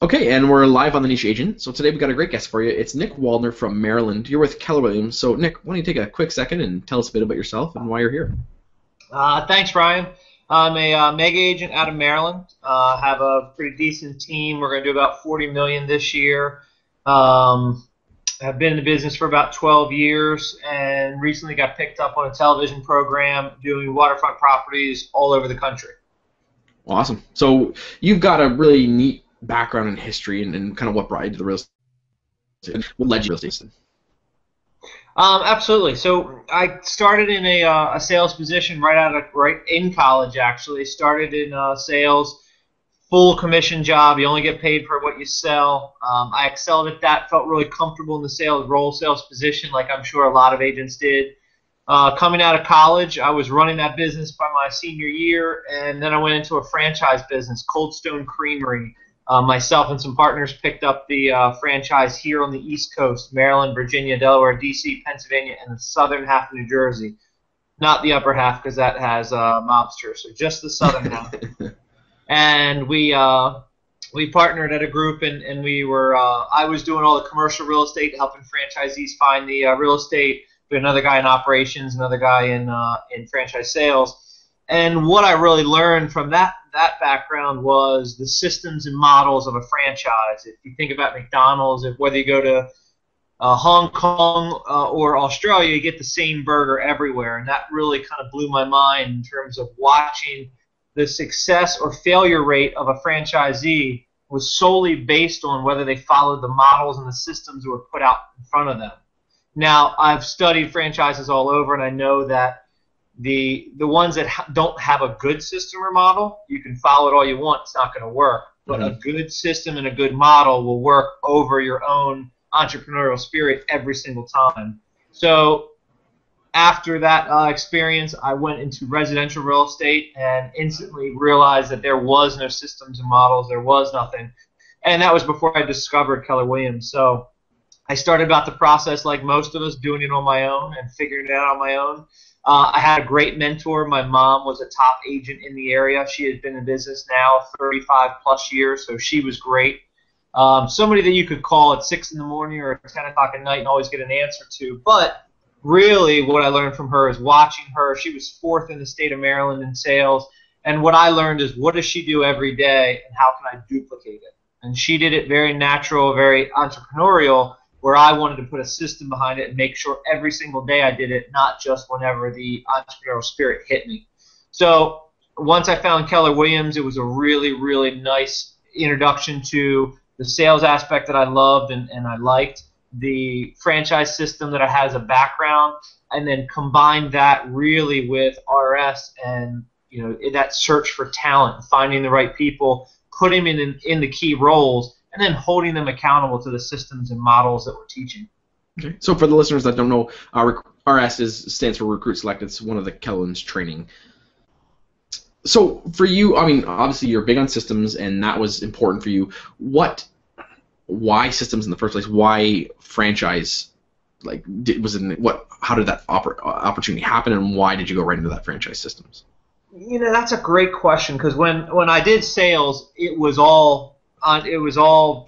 Okay, and we're live on the Niche Agent. So today we've got a great guest for you. It's Nick Waldner from Maryland. You're with Keller Williams. So Nick, why don't you take a quick second and tell us a bit about yourself and why you're here? Thanks, Ryan. I'm a mega agent out of Maryland. Have a pretty decent team. We're going to do about 40 million this year. I've been in the business for about 12 years and recently got picked up on a television program doing waterfront properties all over the country. Awesome. So you've got a really neat background in history and kind of what brought you to the real estate. What led you to real estate? Absolutely. So I started in a sales position right in college. Actually, started in sales, full commission job. You only get paid for what you sell. I excelled at that. Felt really comfortable in the sales position, like I'm sure a lot of agents did. Coming out of college, I was running that business by my senior year, and then I went into a franchise business, Cold Stone Creamery. Myself and some partners picked up the franchise here on the East Coast, Maryland, Virginia, Delaware, D.C., Pennsylvania, and the southern half of New Jersey. Not the upper half because that has mobsters, so just the southern half. And we partnered at a group, and we were I was doing all the commercial real estate, helping franchisees find the real estate. We had another guy in operations, another guy in franchise sales. And what I really learned from that background was the systems and models of a franchise. If you think about McDonald's, whether you go to Hong Kong or Australia, you get the same burger everywhere. And that really kind of blew my mind in terms of watching the success or failure rate of a franchisee was solely based on whether they followed the models and the systems that were put out in front of them. Now, I've studied franchises all over, and I know that the ones that don't have a good system or model, you can follow it all you want, it's not going to work. But a good system and a good model will work over your own entrepreneurial spirit every single time. So after that experience, I went into residential real estate and instantly realized that there was no systems and models, there was nothing. And that was before I discovered Keller Williams. So I started about the process like most of us, doing it on my own and figuring it out on my own. I had a great mentor. My mom was a top agent in the area. She has been in business now 35 plus years, so she was great. Somebody that you could call at 6 in the morning or 10 o'clock at night and always get an answer to. But really what I learned from her is watching her. She was fourth in the state of Maryland in sales. And what I learned is, what does she do every day and how can I duplicate it? And she did it very natural, very entrepreneurial, where I wanted to put a system behind it and make sure every single day I did it, not just whenever the entrepreneurial spirit hit me. So once I found Keller Williams, it was a really, really nice introduction to the sales aspect that I loved and I liked, the franchise system that I had as a background, and then combined that really with RS and that search for talent, finding the right people, putting them in the key roles, and then holding them accountable to the systems and models that we're teaching. Okay. So for the listeners that don't know, RS stands for Recruit Select. It's one of the Keller Williams training. So for you, I mean, obviously you're big on systems, and that was important for you. Why systems in the first place? Why franchise? How did that opportunity happen, and why did you go right into that franchise systems? That's a great question, because when I did sales, it was all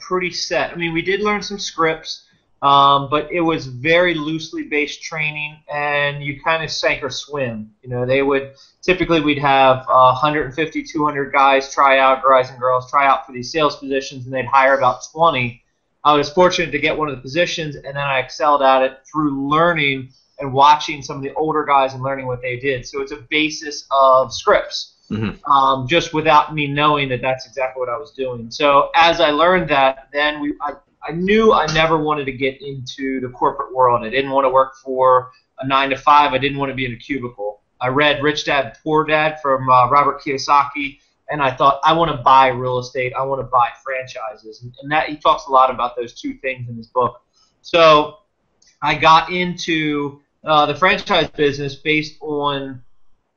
pretty set. I mean, we did learn some scripts, but it was very loosely based training, and you kind of sink or swim. We'd have 150, 200 guys guys and girls try out for these sales positions, and they'd hire about 20. I was fortunate to get one of the positions, and then I excelled at it through learning and watching some of the older guys and learning what they did. So it's a basis of scripts. Mm-hmm. Just without me knowing that that's exactly what I was doing. So as I learned that, then I knew I never wanted to get into the corporate world. I didn't want to work for a 9-to-5. I didn't want to be in a cubicle. I read Rich Dad, Poor Dad from Robert Kiyosaki, and I thought, I want to buy real estate. I want to buy franchises. And that he talks a lot about those two things in his book. So I got into the franchise business based on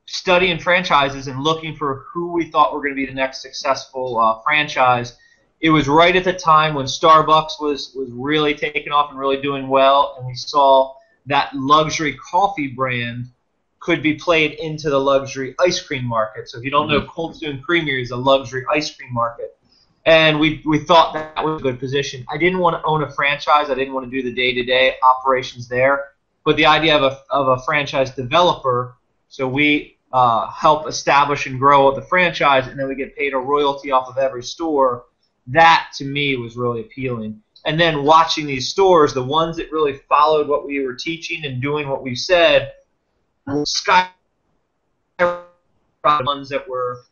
studying franchises and looking for who we thought were going to be the next successful franchise. It was right at the time when Starbucks was really taking off and really doing well, and we saw that luxury coffee brand could be played into the luxury ice cream market. So if you don't know, Cold Stone Creamery is a luxury ice cream market. And we thought that was a good position. I didn't want to own a franchise. I didn't want to do the day-to-day operations there. But the idea of a franchise developer, so we help establish and grow the franchise, and then we get paid a royalty off of every store, that to me was really appealing. And then watching these stores, the ones that really followed what we were teaching and doing what we said, sky ones that were,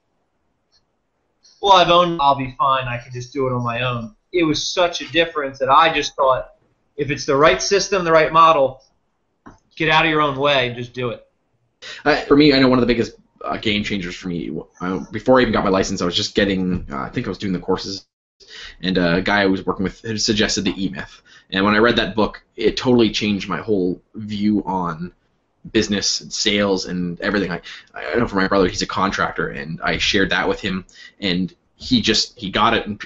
well, I've owned, I'll be fine, I can just do it on my own. It was such a difference that I just thought, if it's the right system, the right model, get out of your own way and just do it. For me, I know one of the biggest game changers for me, before I even got my license, I was just getting, I think I was doing the courses, and a guy I was working with had suggested the E-Myth. And when I read that book, it totally changed my whole view on business and sales and everything. I know for my brother, he's a contractor, and I shared that with him, and he got it. And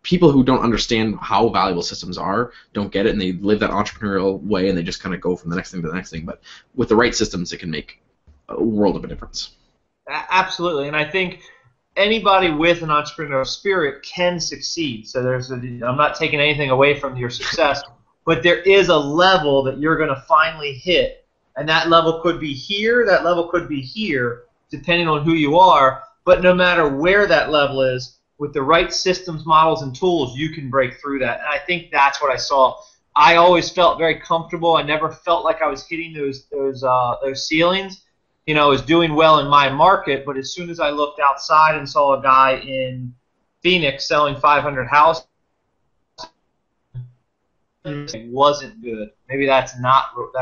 people who don't understand how valuable systems are don't get it, and they live that entrepreneurial way, and they just kind of go from the next thing to the next thing. But with the right systems, it can make a world of a difference. Absolutely, and I think anybody with an entrepreneurial spirit can succeed. So I'm not taking anything away from your success, but there is a level that you're going to finally hit. And that level could be here, that level could be here, depending on who you are. But no matter where that level is, with the right systems, models, and tools, you can break through that. And I think that's what I saw. I always felt very comfortable. I never felt like I was hitting those ceilings. You know, I was doing well in my market, but as soon as I looked outside and saw a guy in Phoenix selling 500 houses, it wasn't good. Maybe that's not working.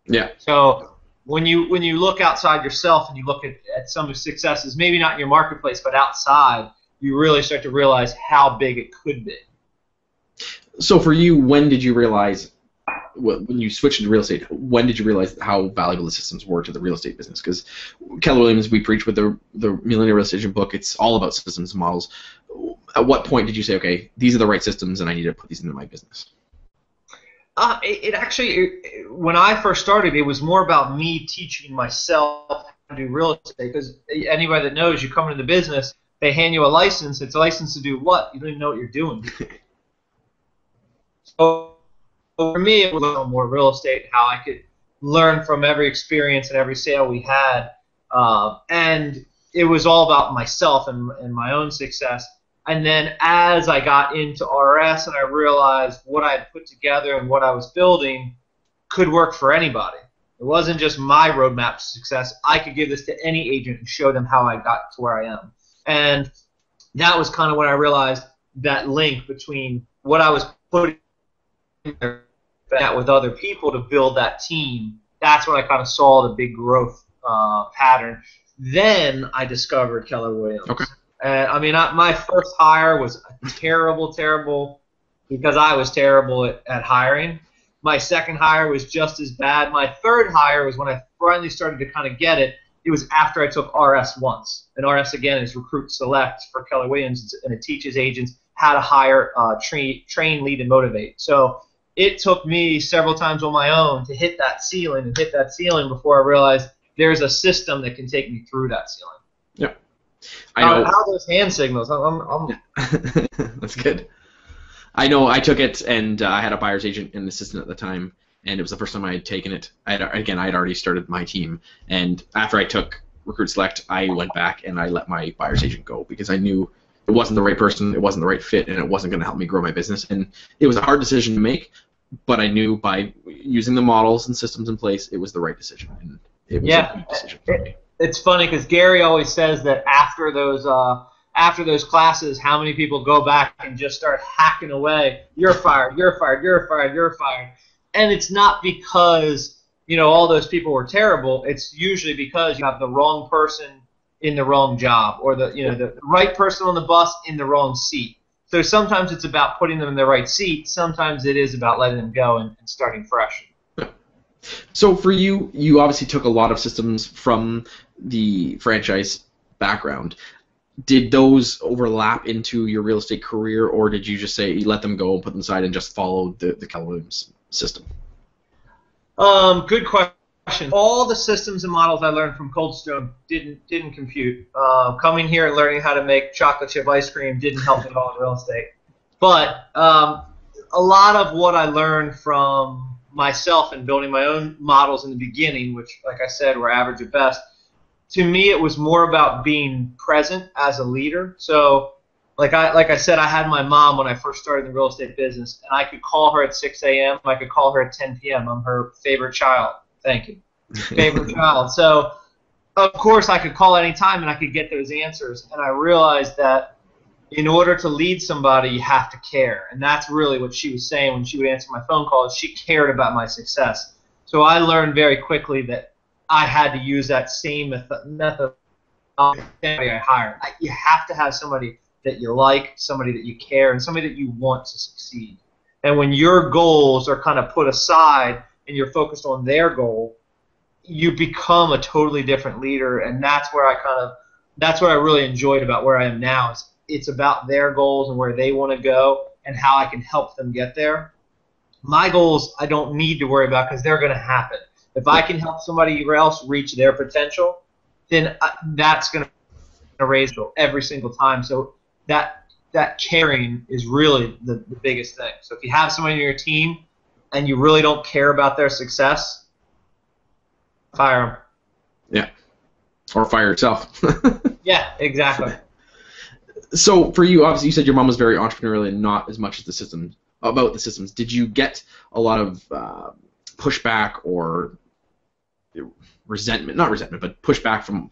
Yeah. So when you look outside yourself and you look at some of the successes, maybe not in your marketplace, but outside, you really start to realize how big it could be. So for you, when did you realize, when you switched into real estate, when did you realize how valuable the systems were to the real estate business? Because Keller Williams, we preach with the Millionaire Real Estate Agent book, it's all about systems and models. At what point did you say, okay, these are the right systems and I need to put these into my business? When I first started, it was more about me teaching myself how to do real estate. Because anybody that knows, you come into the business, they hand you a license. It's a license to do what? You don't even know what you're doing. So for me, it was a little more real estate, how I could learn from every experience and every sale we had. And it was all about myself and my own success. And then as I got into RS and I realized what I had put together and what I was building could work for anybody. It wasn't just my roadmap to success. I could give this to any agent and show them how I got to where I am. And that was kind of when I realized that link between what I was putting with other people to build that team. That's when I kind of saw the big growth pattern. Then I discovered Keller Williams. Okay. I mean, my first hire was terrible, because I was terrible at hiring. My second hire was just as bad. My third hire was when I finally started to kind of get it. It was after I took RS once. And RS, again, is Recruit Select for Keller Williams, and it teaches agents how to hire, train, lead, and motivate. So it took me several times on my own to hit that ceiling before I realized there's a system that can take me through that ceiling. Yeah. I know. How are those hand signals? That's good. I know I took it, and I had a buyer's agent and assistant at the time, and it was the first time I had taken it. I had already started my team, and after I took Recruit Select, I went back and I let my buyer's agent go because I knew it wasn't the right person, it wasn't the right fit, and it wasn't going to help me grow my business. And it was a hard decision to make, but I knew by using the models and systems in place, it was the right decision, and it was a good decision for me. It's funny because Gary always says that after those classes, how many people go back and just start hacking away? You're fired. You're fired. You're fired. You're fired. And it's not because all those people were terrible. It's usually because you have the wrong person in the wrong job, or the right person on the bus in the wrong seat. So sometimes it's about putting them in the right seat. Sometimes it is about letting them go and starting fresh. So for you, you obviously took a lot of systems from the franchise background. Did those overlap into your real estate career, or did you just say you let them go and put them aside and just follow the Keller Williams system? Good question. All the systems and models I learned from Cold Stone didn't compute. Coming here and learning how to make chocolate chip ice cream didn't help me at all in real estate. But a lot of what I learned from myself and building my own models in the beginning, which, like I said, were average at best, to me it was more about being present as a leader. So like I said, I had my mom when I first started the real estate business, and I could call her at 6 a.m. I could call her at 10 p.m. I'm her favorite child. Thank you. Favorite child. So, of course, I could call any time and I could get those answers. And I realized that in order to lead somebody, you have to care. And that's really what she was saying when she would answer my phone calls. She cared about my success. So I learned very quickly that I had to use that same method of somebody I hired. You have to have somebody that you like, somebody that you care, and somebody that you want to succeed. And when your goals are kind of put aside and you're focused on their goal, you become a totally different leader. And that's where that's what I really enjoyed about where I am now. Is it's about their goals and where they want to go and how I can help them get there. My goals I don't need to worry about because they're going to happen. If I can help somebody else reach their potential, then that's going to raise it every single time. So that caring is really the biggest thing. So if you have someone on your team and you really don't care about their success, fire them. Yeah. Or fire yourself. Yeah, exactly. So for you, obviously you said your mom was very entrepreneurial and not as much as the systems. Did you get a lot of pushback or resentment, not resentment, but pushback from...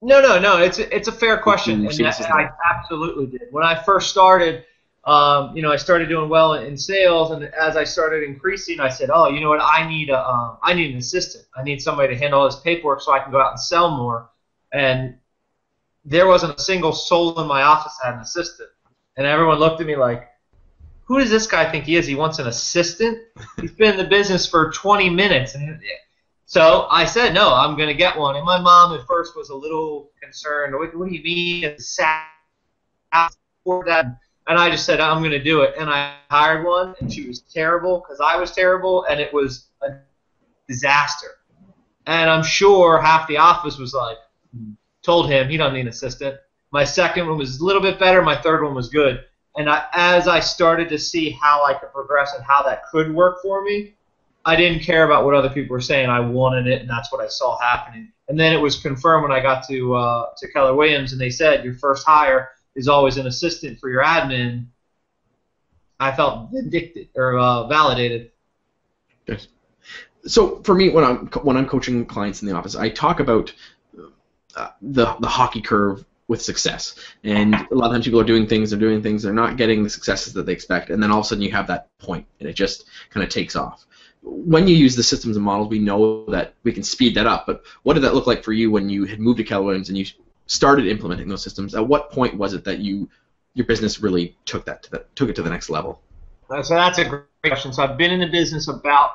No. It's a fair question, and I absolutely did. When I first started, I started doing well in sales, and as I started increasing, I said, "Oh, you know what? I need an assistant. I need somebody to handle all this paperwork so I can go out and sell more." And there wasn't a single soul in my office that had an assistant, and everyone looked at me like, "Who does this guy think he is? He wants an assistant? He's been in the business for 20 minutes." So I said, no, I'm going to get one. And my mom at first was a little concerned. What do you mean? It's sad for that. And I just said, I'm going to do it. And I hired one, and she was terrible because I was terrible, and it was a disaster. And I'm sure half the office was like, told him he doesn't need an assistant. My second one was a little bit better. My third one was good. And as I started to see how I could progress and how that could work for me, I didn't care about what other people were saying. I wanted it, and that's what I saw happening. And then it was confirmed when I got to Keller Williams, and they said your first hire is always an assistant for your admin. I felt vindicted or validated. Yes. So for me, when I'm coaching clients in the office, I talk about the hockey curve with success. And a lot of times people are doing things, they're not getting the successes that they expect, and then all of a sudden you have that point, and it just kind of takes off. When you use the systems and models, we know that we can speed that up, but what did that look like for you when you had moved to Keller Williams and you started implementing those systems? At what point was it that your business really took it to the next level? So that's a great question. So I've been in the business about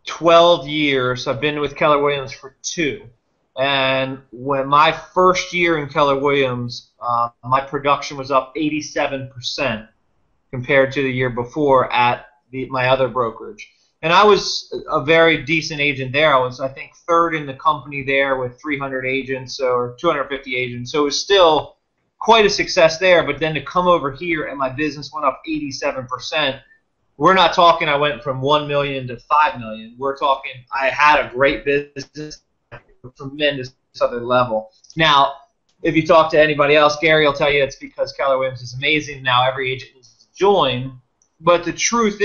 12 years. I've been with Keller Williams for 2. And when my first year in Keller Williams, my production was up 87% compared to the year before at my other brokerage. And I was a very decent agent there. I was, I think, 3rd in the company there with 300 agents or 250 agents. So it was still quite a success there. But then to come over here and my business went up 87%, we're not talking I went from 1 million to 5 million. We're talking I had a great business at a tremendous other level. Now, if you talk to anybody else, Gary will tell you it's because Keller Williams is amazing. Now every agent needs to join. But the truth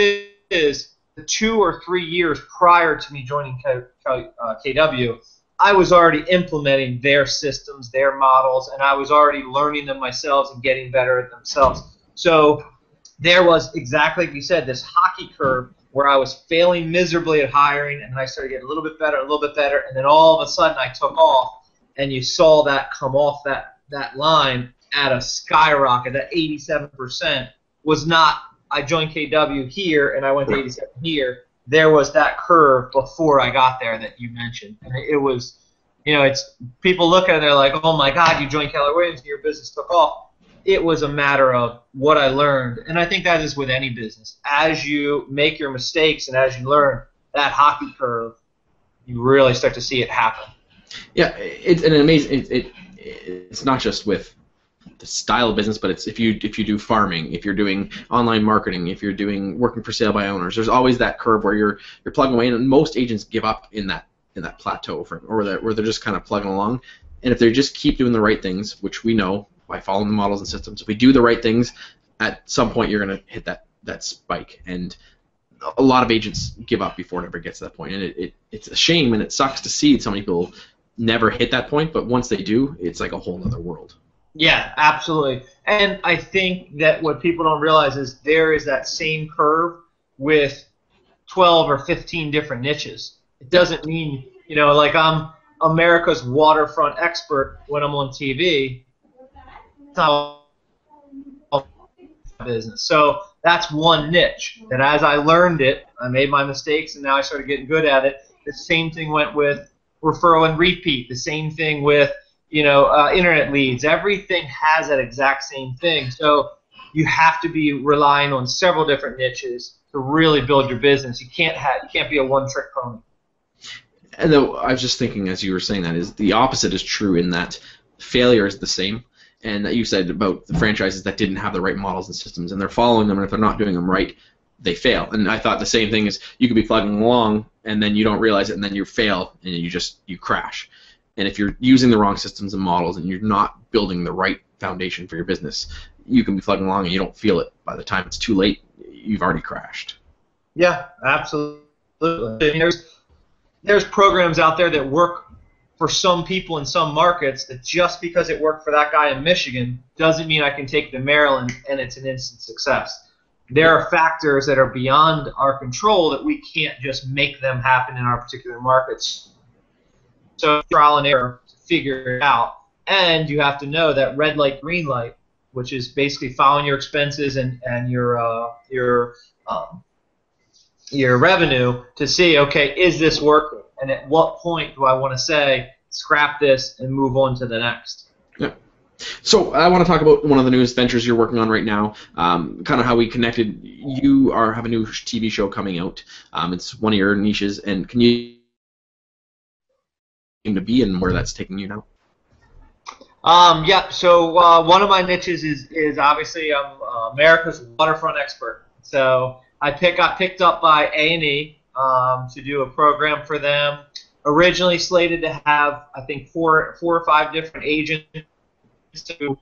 is, the 2 or 3 years prior to me joining KW, I was already implementing their systems, their models, and I was already learning them myself and getting better at themselves. So there was, exactly like you said, this hockey curve where I was failing miserably at hiring, and then I started getting a little bit better, and then all of a sudden I took off, and you saw that come off that line at a skyrocket. That 87% was not, I joined KW here and I went to 87 here. There was that curve before I got there that you mentioned. And it was, it's people look at it and they're like, oh my God, you joined Keller Williams and your business took off. It was a matter of what I learned. And I think that is with any business. As you make your mistakes and as you learn, that hockey curve you really start to see it happen. Yeah, it's an amazing. It's not just with the style of business, but it's if you do farming, if you're doing online marketing, if you're doing working for sale by owners. There's always that curve where you're plugging away, and most agents give up in that plateau where they're just kind of plugging along. And if they just keep doing the right things, which we know by following the models and systems, if we do the right things, at some point you're going to hit that spike. And a lot of agents give up before it ever gets to that point, and it's a shame, and it sucks to see so many people never hit that point. But once they do, it's like a whole other world. Yeah, absolutely. And I think that what people don't realize is there is that same curve with 12 or 15 different niches. It doesn't mean, like I'm America's waterfront expert when I'm on TV. It's not business. So that's one niche. And as I learned it, I made my mistakes, and now I started getting good at it. The same thing went with referral and repeat. The same thing with internet leads. Everything has that exact same thing. So you have to be relying on several different niches to really build your business. You can't be a one-trick pony. And though I was just thinking as you were saying that, is the opposite is true in that failure is the same. And that you said about the franchises that didn't have the right models and systems, and they're following them, and if they're not doing them right, they fail. And I thought the same thing is you could be plugging along, and then you don't realize it, and then you fail, and you crash. And if you're using the wrong systems and models, and you're not building the right foundation for your business, you can be plugging along, and you don't feel it. By the time it's too late, you've already crashed. Yeah, absolutely. There's programs out there that work for some people in some markets that just because it worked for that guy in Michigan doesn't mean I can take it to Maryland and it's an instant success. There are factors that are beyond our control that we can't just make them happen in our particular markets. So trial and error to figure it out. And you have to know that red light, green light, which is basically following your expenses and your revenue to see, okay, is this working? And at what point do I want to say, scrap this and move on to the next? Yeah. So I want to talk about one of the newest ventures you're working on right now, kind of how we connected. You have a new TV show coming out. It's one of your niches, and can you to be and where that's taking you now? Yeah, so one of my niches is obviously I'm America's waterfront expert. So I got picked up by A&E to do a program for them. Originally slated to have, I think, four or five different agents to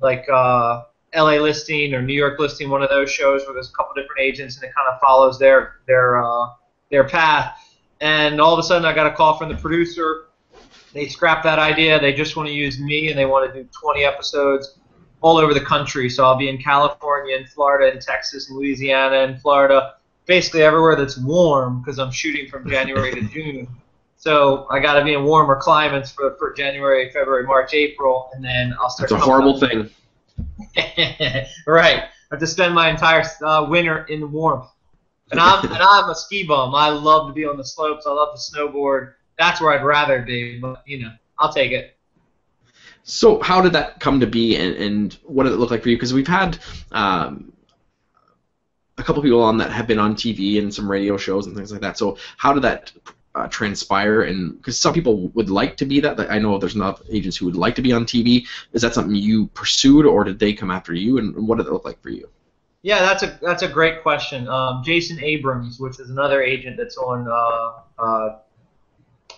like LA Listing or New York Listing, one of those shows where there's a couple different agents and it kind of follows their path. And all of a sudden I got a call from the producer. They scrapped that idea. They just want to use me, and they want to do 20 episodes all over the country. So I'll be in California and Florida and Texas and Louisiana and Florida, basically everywhere that's warm because I'm shooting from January to June. So I got to be in warmer climates for January, February, March, April, and then I'll start. That's a horrible thing. Right. I have to spend my entire winter in the warmth. And I'm a ski bum. I love to be on the slopes. I love to snowboard. That's where I'd rather be, but I'll take it. So how did that come to be, and what did it look like for you? Because we've had a couple people on that have been on TV and some radio shows and things like that. So how did that transpire? And because some people would like to be that. I know there's enough agents who would like to be on TV. Is that something you pursued, or did they come after you? And what did it look like for you? Yeah, that's a great question. Jason Abrams, which is another agent that's on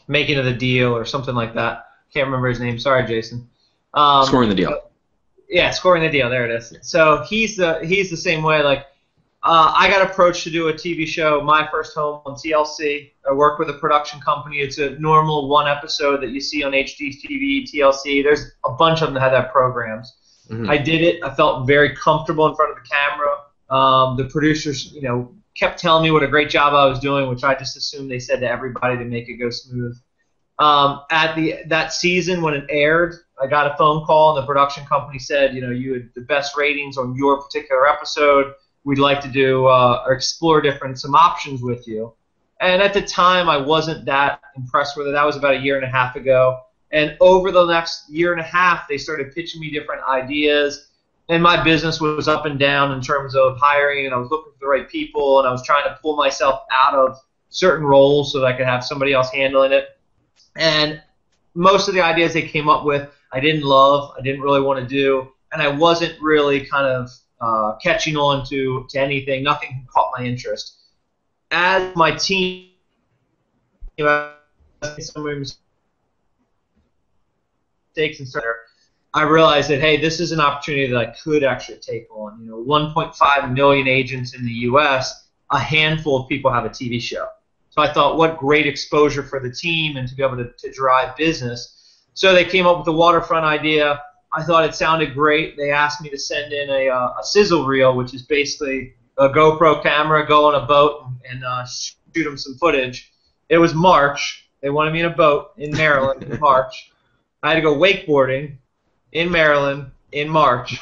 Making of the Deal or something like that. Can't remember his name. Sorry, Jason. Scoring the Deal. Yeah, Scoring the Deal. There it is. So he's the same way. Like I got approached to do a TV show, My First Home, on TLC. I work with a production company. It's a normal one episode that you see on HGTV, TLC. There's a bunch of them that have programs. Mm-hmm. I did it. I felt very comfortable in front of the camera. The producers, kept telling me what a great job I was doing, which I just assumed they said to everybody to make it go smooth. That season when it aired, I got a phone call, and the production company said, you had the best ratings on your particular episode. We'd like to do or explore some options with you. And at the time, I wasn't that impressed with it. That was about a year and a half ago. And over the next year and a half, they started pitching me different ideas. And my business was up and down in terms of hiring, and I was looking for the right people, and I was trying to pull myself out of certain roles so that I could have somebody else handling it. And most of the ideas they came up with, I didn't love, I didn't really want to do, and I wasn't really kind of catching on to anything. Nothing caught my interest. As my team, some mistakes and stuff, I realized that, hey, this is an opportunity that I could actually take on. 1.5 million agents in the U.S., a handful of people have a TV show. So I thought, what great exposure for the team and to be able to drive business. So they came up with the waterfront idea. I thought it sounded great. They asked me to send in a sizzle reel, which is basically a GoPro camera, go on a boat and shoot them some footage. It was March. They wanted me in a boat in Maryland in March. I had to go wakeboarding in Maryland in March.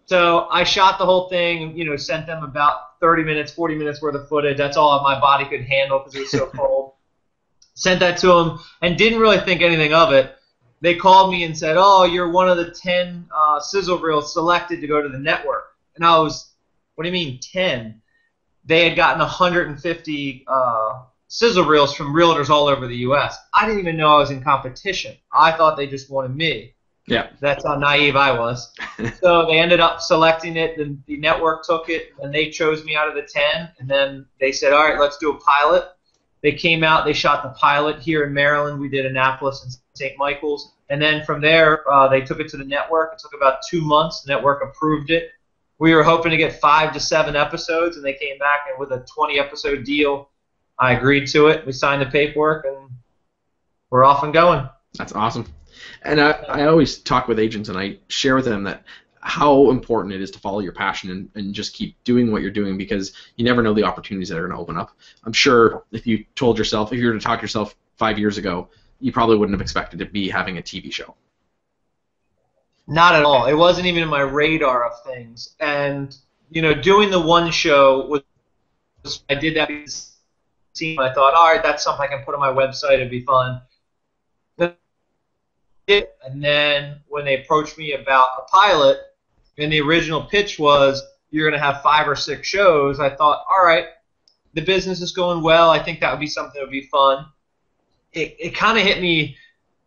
So I shot the whole thing, sent them about 30 minutes, 40 minutes worth of footage. That's all my body could handle because it was so cold. Sent that to them and didn't really think anything of it. They called me and said, oh, you're one of the 10 sizzle reels selected to go to the network. And I was, what do you mean 10? They had gotten 150 sizzle reels from realtors all over the U.S. I didn't even know I was in competition. I thought they just wanted me. Yeah. That's how naive I was. So they ended up selecting it. The network took it, and they chose me out of the 10. And then they said, all right, let's do a pilot. They came out. They shot the pilot here in Maryland. We did Annapolis and St. Michael's. And then from there, they took it to the network. It took about 2 months. The network approved it. We were hoping to get 5 to 7 episodes, and they came back and with a 20-episode deal. I agreed to it. We signed the paperwork, and we're off and going. That's awesome. And I always talk with agents, and I share with them that how important it is to follow your passion and just keep doing what you're doing, because you never know the opportunities that are going to open up. I'm sure if you were to talk to yourself 5 years ago, you probably wouldn't have expected to be having a TV show. Not at all. It wasn't even in my radar of things. And, doing the one show was, I did that because I thought, all right, that's something I can put on my website. It'd be fun. And then when they approached me about a pilot, and the original pitch was, you're going to have 5 or 6 shows, I thought, all right, the business is going well. I think that would be something that would be fun. It kind of hit me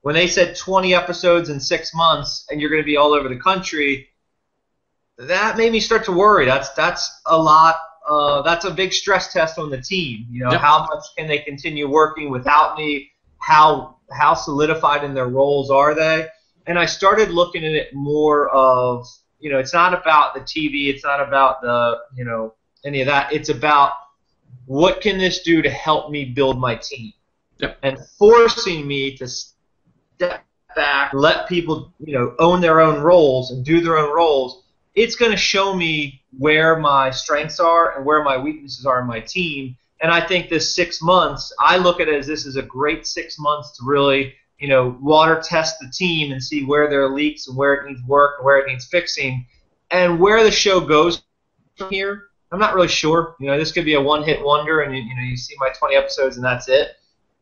when they said 20 episodes in 6 months and you're going to be all over the country. That made me start to worry. That's a lot. That's a big stress test on the team. Yep. How much can they continue working without me? How solidified in their roles are they? And I started looking at it more of, it's not about the TV, it's not about the, any of that. It's about what can this do to help me build my team? Yep. And forcing me to step back, let people, own their own roles and do their own roles. It's going to show me where my strengths are and where my weaknesses are in my team. And I think this 6 months, I look at it as this is a great 6 months to really, water test the team and see where there are leaks and where it needs work and where it needs fixing. And where the show goes from here, I'm not really sure. This could be a one-hit wonder and, you see my 20 episodes and that's it.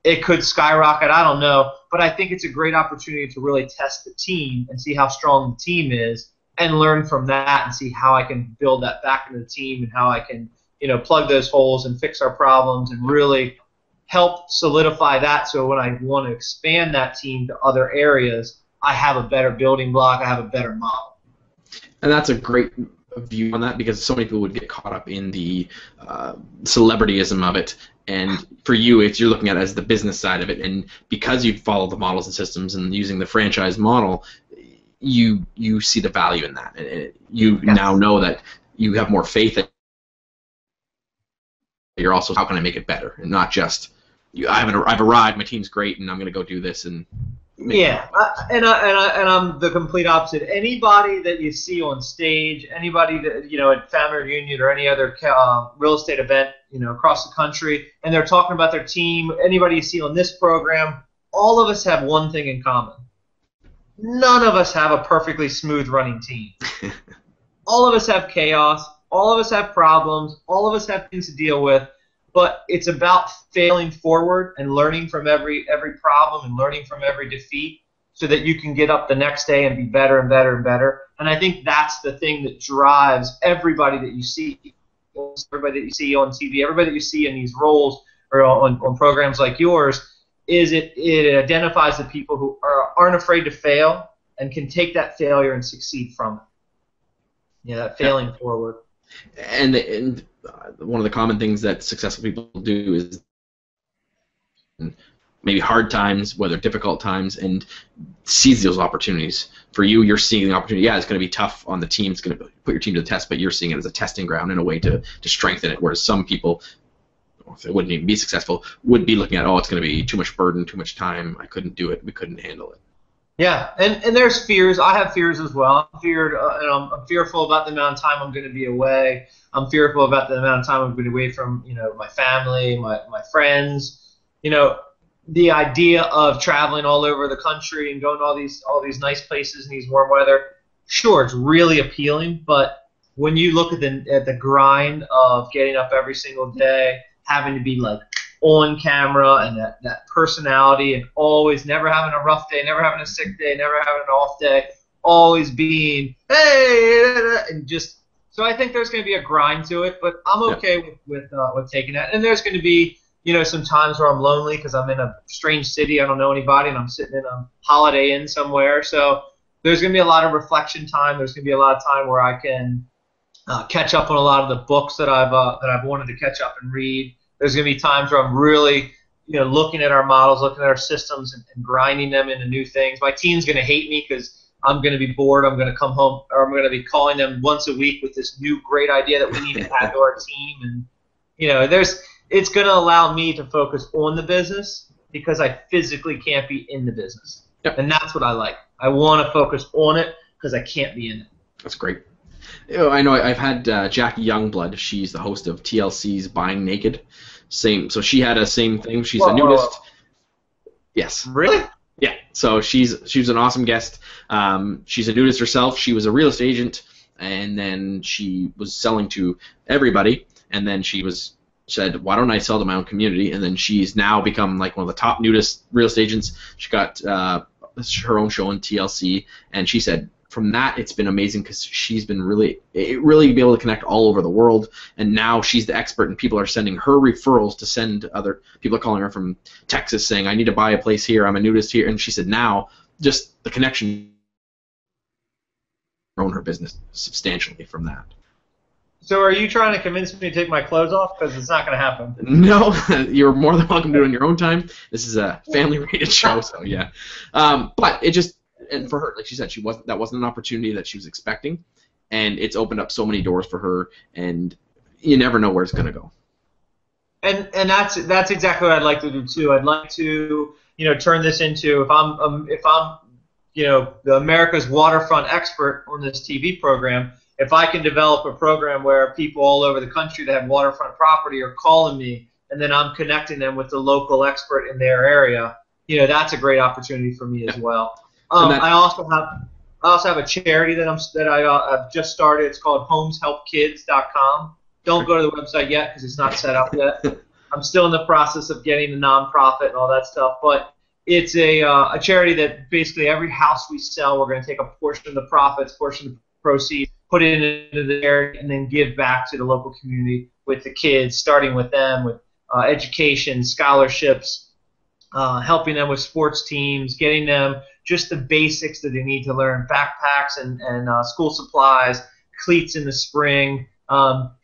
It could skyrocket, I don't know. But I think it's a great opportunity to really test the team and see how strong the team is and learn from that and see how I can build that back into the team and how I can plug those holes and fix our problems and really help solidify that so when I want to expand that team to other areas, I have a better building block, I have a better model. And that's a great view on that, because so many people would get caught up in the celebrityism of it. And for you, you're looking at it as the business side of it. And because you follow the models and systems and using the franchise model, you see the value in that. You now know that you have more faith that you're also, how can I make it better, and not just I've arrived, my team's great, and I'm going to go do this and. And I'm the complete opposite. Anybody that you see on stage, anybody that at family reunion or any other real estate event, across the country, and they're talking about their team, anybody you see on this program, all of us have one thing in common. None of us have a perfectly smooth running team. All of us have chaos. All of us have problems. All of us have things to deal with. But it's about failing forward and learning from every problem and learning from every defeat so that you can get up the next day and be better and better and better. And I think that's the thing that drives everybody that you see on TV, everybody that you see in these roles, or on programs like yours, is it identifies the people who aren't afraid to fail and can take that failure and succeed from it. Yeah, that failing forward. And one of the common things that successful people do is maybe hard times, whether difficult times, and seize those opportunities. For you, you're seeing the opportunity. Yeah, it's going to be tough on the team. It's going to put your team to the test, but you're seeing it as a testing ground and a way to strengthen it, whereas some people, if they wouldn't even be successful, would be looking at, oh, it's going to be too much burden, too much time. I couldn't do it. We couldn't handle it. Yeah, and there's fears. I have fears as well. I'm fearful about the amount of time I'm going to be away. I'm fearful about the amount of time I'm going to be away from, my family, my friends. The idea of traveling all over the country and going to all these nice places in these warm weather, sure, it's really appealing. But when you look at the grind of getting up every single day, having to be like on camera, and that personality, and always never having a rough day, never having a sick day, never having an off day, always being hey, and just so I think there's going to be a grind to it, but I'm okay with taking that. And there's going to be some times where I'm lonely because I'm in a strange city, I don't know anybody, and I'm sitting in a Holiday Inn somewhere. So there's going to be a lot of reflection time. There's going to be a lot of time where I can catch up on a lot of the books that I've wanted to catch up and read. There's going to be times where I'm really, looking at our models, looking at our systems, and grinding them into new things. My team's going to hate me because I'm going to be bored. I'm going to come home, or I'm going to be calling them once a week with this new great idea that we need to add to our team. And it's going to allow me to focus on the business because I physically can't be in the business. Yep. And that's what I like. I want to focus on it because I can't be in it. That's great. I know I've had Jackie Youngblood. She's the host of TLC's Buying Naked. So she had a same thing. She's a nudist. Whoa. Yes. Really? Yeah. So she was an awesome guest. She's a nudist herself. She was a real estate agent, and then she was selling to everybody. And then said, why don't I sell to my own community? And then she's now become like one of the top nudist real estate agents. She got her own show on TLC, and she said, from that, it's been amazing because she's been really be able to connect all over the world, and now she's the expert, and people are sending her referrals to send other people are calling her from Texas saying, I need to buy a place here, I'm a nudist here, and she said now just the connection grown her business substantially from that. So are you trying to convince me to take my clothes off? Because it's not going to happen. No, you're more than welcome to do it on your own time. This is a family-rated show, so yeah. But it just, and for her, like she said, that wasn't an opportunity that she was expecting, and it's opened up so many doors for her, and you never know where it's going to go. And that's exactly what I'd like to do too. I'd like to turn this into if I'm the America's waterfront expert on this TV program. If I can develop a program where people all over the country that have waterfront property are calling me, and then I'm connecting them with the local expert in their area, that's a great opportunity for me as well. I also have a charity that I've just started. It's called homeshelpkids.com. Don't go to the website yet because it's not set up yet. I'm still in the process of getting the nonprofit and all that stuff, but it's a charity that basically every house we sell, we're going to take a portion of the profits, portion of the proceeds, put it into the charity, and then give back to the local community with the kids, starting with them with education, scholarships, helping them with sports teams, getting them just the basics that they need to learn, backpacks and school supplies, cleats in the spring.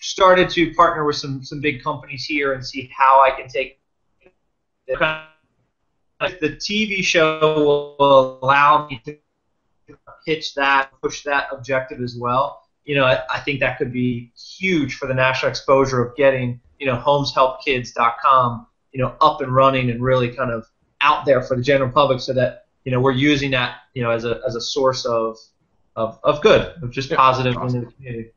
Started to partner with some big companies here and see how I can take the TV show will allow me to pitch that, push that objective as well. I think that could be huge for the national exposure of getting, homeshelpkids.com, up and running and really kind of out there for the general public so that, we're using that, as a source of good, of just positive in the community.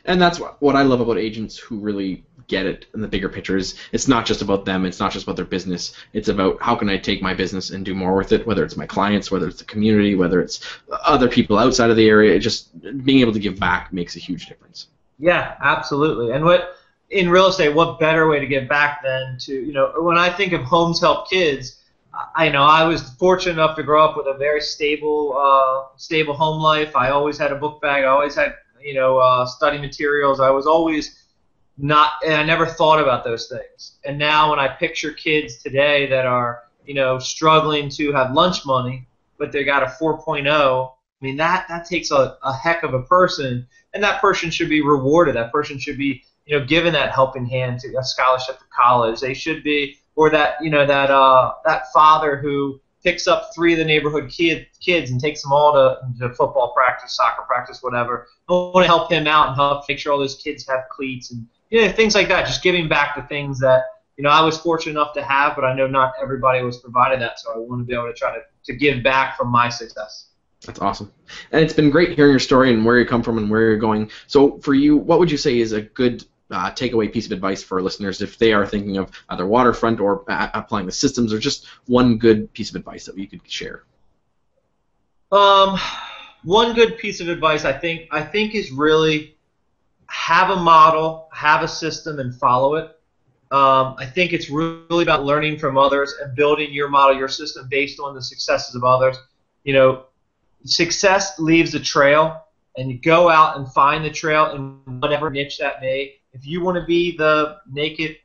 And that's what I love about agents who really get it in the bigger picture is it's not just about them, it's not just about their business, it's about how can I take my business and do more with it, whether it's my clients, whether it's the community, whether it's other people outside of the area. Just being able to give back makes a huge difference. Yeah, absolutely. And in real estate, what better way to give back than to, when I think of Homes Help Kids, I was fortunate enough to grow up with a very stable home life. I always had a book bag. I always had, study materials. I was always and I never thought about those things. And now when I picture kids today that are, struggling to have lunch money, but they got a 4.0, I mean, that takes a heck of a person, and that person should be rewarded. That person should be, given that helping hand to a scholarship to college. They should be, or that, that father who picks up 3 of the neighborhood kids and takes them all to football practice, soccer practice, whatever. I want to help him out and help make sure all those kids have cleats and things like that. Just giving back to things that I was fortunate enough to have, but I know not everybody was provided that. So I want to be able to try to give back from my success. That's awesome, and it's been great hearing your story and where you come from and where you're going. So for you, what would you say is a good takeaway piece of advice for our listeners if they are thinking of either waterfront or applying the systems, or just one good piece of advice that you could share? One good piece of advice I think is really have a model, have a system, and follow it. I think it's really about learning from others and building your model, your system based on the successes of others. Success leaves a trail, and you go out and find the trail in whatever niche that may. If you want to be the naked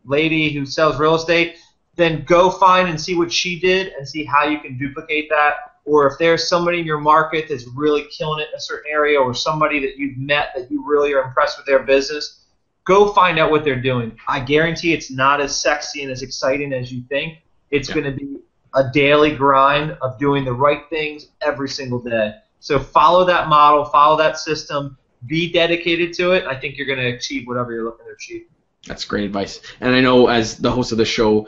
lady who sells real estate, then go find and see what she did and see how you can duplicate that. Or if there's somebody in your market that's really killing it in a certain area, or somebody that you've met that you really are impressed with their business, go find out what they're doing. I guarantee it's not as sexy and as exciting as you think. It's going to be a daily grind of doing the right things every single day. So follow that model, follow that system, be dedicated to it. I think you're going to achieve whatever you're looking to achieve. That's great advice. And I know as the host of the show,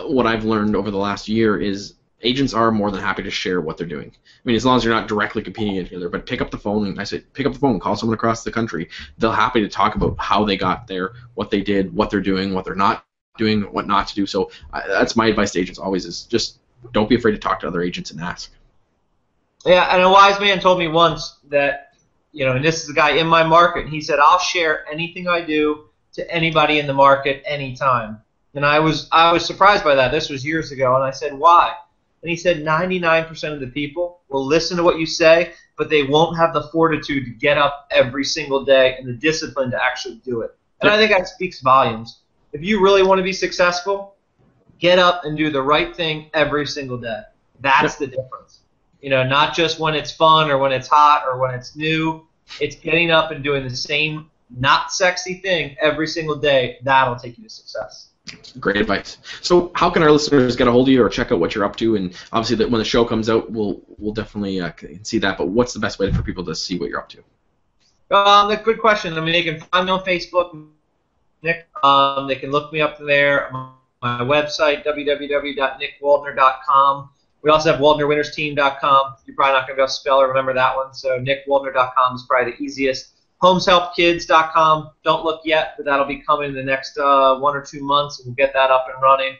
what I've learned over the last year is agents are more than happy to share what they're doing. I mean, as long as you're not directly competing with each other, but pick up the phone, and I say pick up the phone, call someone across the country. They'll happy to talk about how they got there, what they did, what they're doing, what they're not doing, what not to do. So that's my advice to agents always, is just don't be afraid to talk to other agents and ask. Yeah, and a wise man told me once that, and this is a guy in my market, and he said, I'll share anything I do to anybody in the market anytime. And I was surprised by that. This was years ago, and I said, why? And he said 99% of the people will listen to what you say, but they won't have the fortitude to get up every single day and the discipline to actually do it. And I think that speaks volumes. If you really want to be successful, get up and do the right thing every single day. That's the difference. Not just when it's fun or when it's hot or when it's new. It's getting up and doing the same not sexy thing every single day. That'll take you to success. Great advice. So how can our listeners get a hold of you or check out what you're up to? And obviously that when the show comes out, we'll definitely see that. But what's the best way for people to see what you're up to? That's a good question. I mean, they can find me on Facebook, Nick. They can look me up there. My website, www.nickwaldner.com. We also have WaldnerWinnersTeam.com. You're probably not going to be able to spell or remember that one, so NickWaldner.com is probably the easiest. HomesHelpKids.com. Don't look yet, but that'll be coming in the next 1 or 2 months, and we'll get that up and running.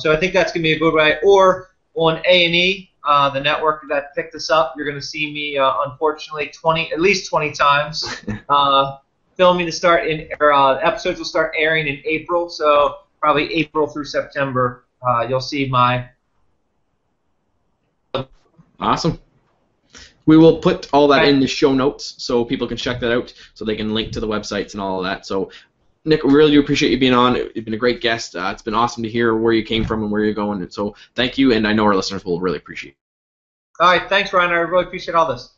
So I think that's going to be a good way. Or on A&E, the network that picked us up, you're going to see me, unfortunately, at least 20 times. Filming to start episodes will start airing in April, so probably April through September. You'll see my. Awesome. We will put all that in the show notes so people can check that out, so they can link to the websites and all of that. So, Nick, we really do appreciate you being on. You've been a great guest. It's been awesome to hear where you came from and where you're going. So thank you, and I know our listeners will really appreciate it. All right. Thanks, Ryan. I really appreciate all this.